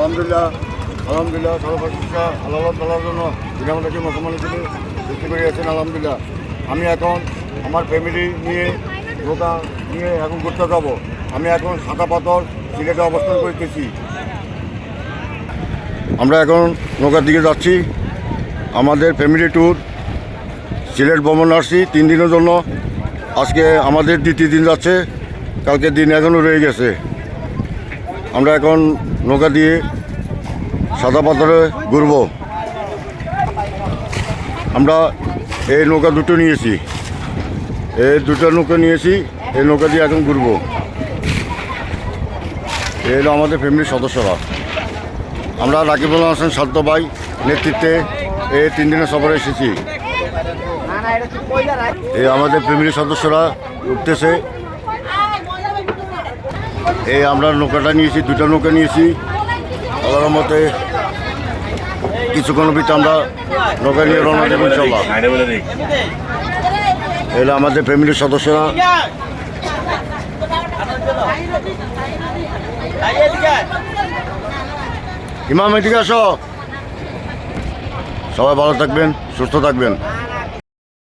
আলহামদুলিল্লাহ আলহামদুলিল্লাহ সর্বপ্রতিষ্ঠা আল্লাহ তাআলার জন্য যিনি আমাদেরকে মুসলমান হিসেবে সৃষ্টি করে গেছেন। আলহামদুলিল্লাহ আমি এখন আমার ফ্যামিলি নিয়ে নৌকা নিয়ে এখন ঘুরতে যাবো। আমি এখন সাদা পাথর সিলেটে অবস্থান করতেছি। আমরা এখন নৌকার দিকে যাচ্ছি। আমাদের ফ্যামিলি ট্যুর সিলেট ভ্রমণ আসছি 3 দিনের জন্য। আজকে আমাদের দ্বিতীয় দিন যাচ্ছে, কালকের দিন এখনও রয়ে গেছে। আমরা এখন নৌকা দিয়ে সাদা পাথরে ঘুরব। আমরা এই নৌকা দুটো নিয়েছি, এই দুটো নৌকা নিয়েছি, এই নৌকা দিয়ে এখন ঘুরব। এই হলো আমাদের ফ্যামিলির সদস্যরা। আমরা রাকিবুল হাসান শান্ত ভাই নেতৃত্বে এই 3 দিনের সফরে এসেছি। এই আমাদের ফ্যামিলির সদস্যরা উঠতেছে। এই আমরা নৌকাটা নিয়েছি, দুটো নৌকা নিয়েছি। আল্লাহর মতে কিছুক্ষণ ভিতরে আমরা নৌকা নিয়ে রওনা দেব ইনশাআল্লাহ। এগুলো আমাদের ফ্যামিলির সদস্যরা। ইমাম এদিকে আসো। সবাই ভালো থাকবেন, সুস্থ থাকবেন।